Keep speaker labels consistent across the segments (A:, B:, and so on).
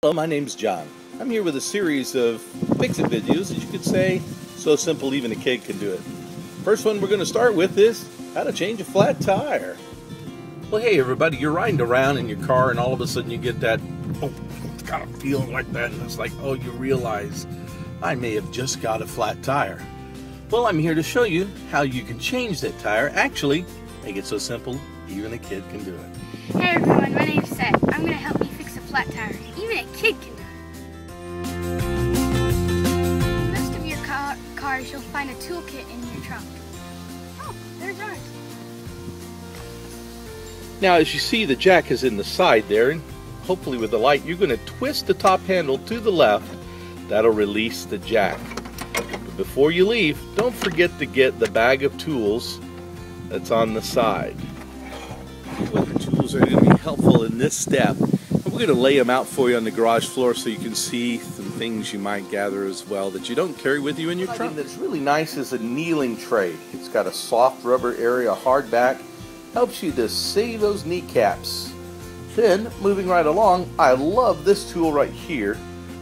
A: Hello, my name's John. I'm here with a series of fix-it videos, as you could say, so simple even a kid can do it. First one we're going to start with is how to change a flat tire. Well, hey everybody, you're riding around in your car and all of a sudden you get that, it's kind of feeling like that, and it's like, oh, you realize I may have just got a flat tire. Well, I'm here to show you how you can change that tire. Actually, make it so simple, even a kid can do it.
B: Hey everyone, my name's Seth. I'm going to help you fix a flat tire. Even a kid can do it. Most of your cars, you'll find a toolkit in your trunk. Oh, there's ours.
A: Now, as you see, the jack is in the side there, and hopefully with the light, you're going to twist the top handle to the left. That'll release the jack. But before you leave, don't forget to get the bag of tools that's on the side. What the tools are going to be helpful in this step. We're going to lay them out for you on the garage floor so you can see some things you might gather as well that you don't carry with you in your trunk. Something that's really nice is a kneeling tray. It's got a soft rubber area, hard back. Helps you to save those kneecaps. Then, moving right along, I love this tool right here,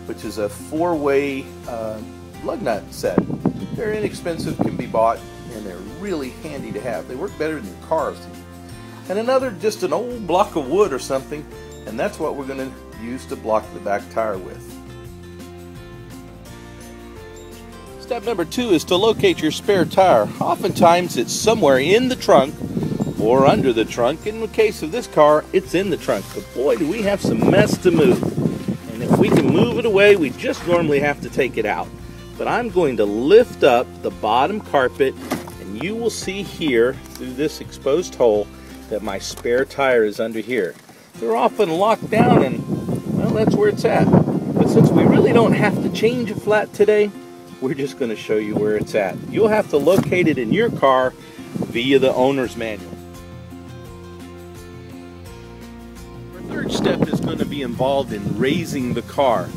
A: which is a 4-way lug nut set. They're inexpensive, can be bought, and they're really handy to have. They work better than your cars. And another, just an old block of wood or something, and that's what we're going to use to block the back tire with. Step number 2 is to locate your spare tire. Oftentimes it's somewhere in the trunk or under the trunk. In the case of this car, it's in the trunk. But boy, do we have some mess to move. And if we can move it away, we just normally have to take it out. But I'm going to lift up the bottom carpet, and you will see here through this exposed hole that my spare tire is under here. They're often locked down, and well, that's where it's at. But since we really don't have to change a flat today, we're just going to show you where it's at. You'll have to locate it in your car via the owner's manual. Our third step is going to be involved in raising the car.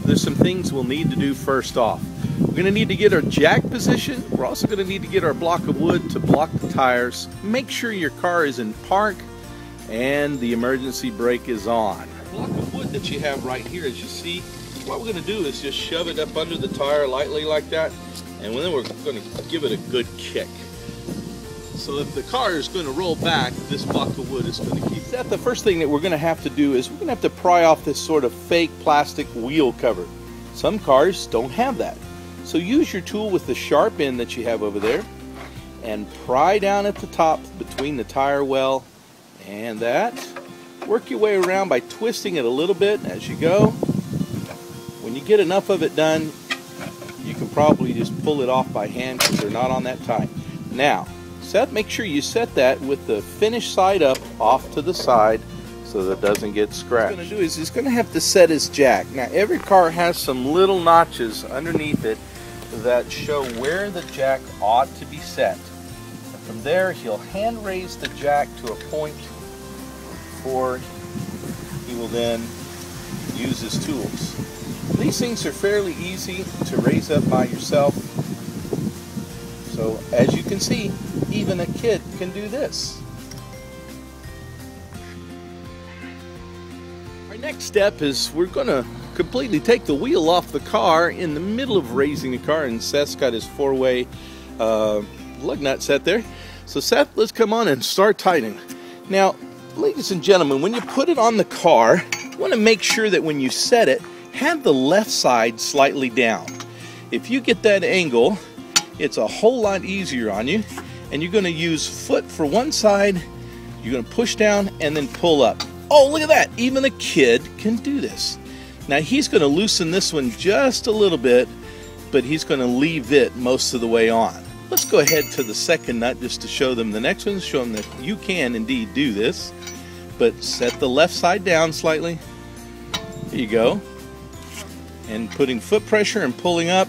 A: There's some things we'll need to do first off. We're going to need to get our jack position. We're also going to need to get our block of wood to block the tires. Make sure your car is in park and the emergency brake is on. The block of wood that you have right here, as you see, what we're going to do is just shove it up under the tire lightly like that, and then we're going to give it a good kick. So if the car is going to roll back, this block of wood is going to keep that. The first thing that we're going to have to do is we're going to have to pry off this sort of fake plastic wheel cover. Some cars don't have that. So use your tool with the sharp end that you have over there and pry down at the top between the tire well and that. Work your way around by twisting it a little bit as you go. When you get enough of it done, you can probably just pull it off by hand because they're not on that tight. Now, make sure you set that with the finished side up off to the side so that it doesn't get scratched. What he's going to do is he's going to have to set his jack. Now, every car has some little notches underneath it that show where the jack ought to be set. And from there, he'll hand raise the jack to a point before he will then use his tools. These things are fairly easy to raise up by yourself. So as you can see, even a kid can do this. Our next step is we're going to completely take the wheel off the car in the middle of raising the car, and Seth's got his 4-way lug nut set there. So Seth, let's come on and start tightening. Now, ladies and gentlemen, when you put it on the car, you want to make sure that when you set it, have the left side slightly down. If you get that angle, it's a whole lot easier on you, and you're going to use foot for one side, you're going to push down and then pull up. Oh, look at that, even a kid can do this. Now he's going to loosen this one just a little bit, but he's going to leave it most of the way on. Let's go ahead to the second nut just to show them the next one, show them that you can indeed do this, but set the left side down slightly. There you go. And putting foot pressure and pulling up,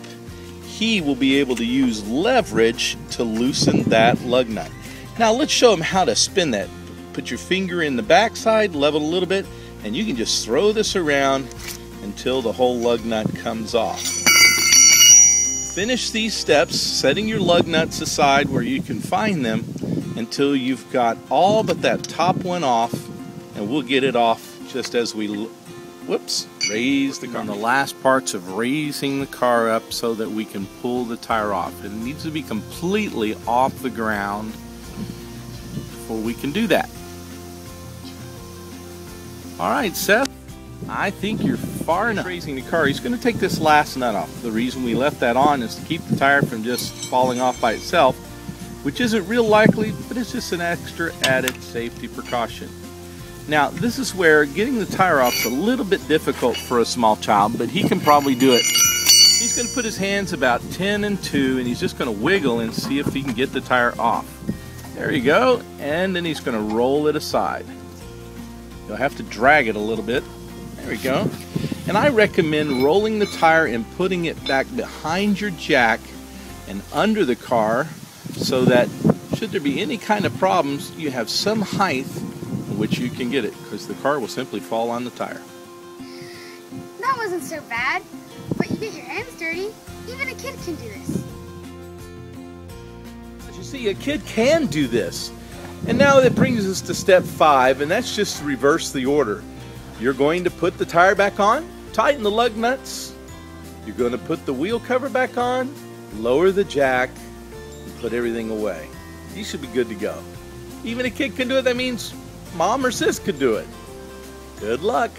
A: he will be able to use leverage to loosen that lug nut. Now let's show him how to spin that. Put your finger in the back side, level a little bit, and you can just throw this around until the whole lug nut comes off. Finish these steps, setting your lug nuts aside where you can find them until you've got all but that top one off, and we'll get it off just as we, whoops, Raise the car. On the last parts of raising the car up so that we can pull the tire off. It needs to be completely off the ground before we can do that. All right, Seth, I think you're far enough. Raising the car, he's going to take this last nut off. The reason we left that on is to keep the tire from just falling off by itself, which isn't real likely, but it's just an extra added safety precaution. Now, this is where getting the tire off is a little bit difficult for a small child, but he can probably do it. He's going to put his hands about 10 and 2, and he's just going to wiggle and see if he can get the tire off. There you go, and then he's going to roll it aside. You'll have to drag it a little bit. There we go. And I recommend rolling the tire and putting it back behind your jack and under the car so that should there be any kind of problems, you have some height in which you can get it, because the car will simply fall on the tire.
B: That wasn't so bad, but you get your hands dirty. Even a kid can do this.
A: As you see, a kid can do this. And now that brings us to step 5, and that's just to reverse the order. You're going to put the tire back on, tighten the lug nuts. You're going to put the wheel cover back on, lower the jack, and put everything away. You should be good to go. Even a kid can do it. That means mom or sis could do it. Good luck.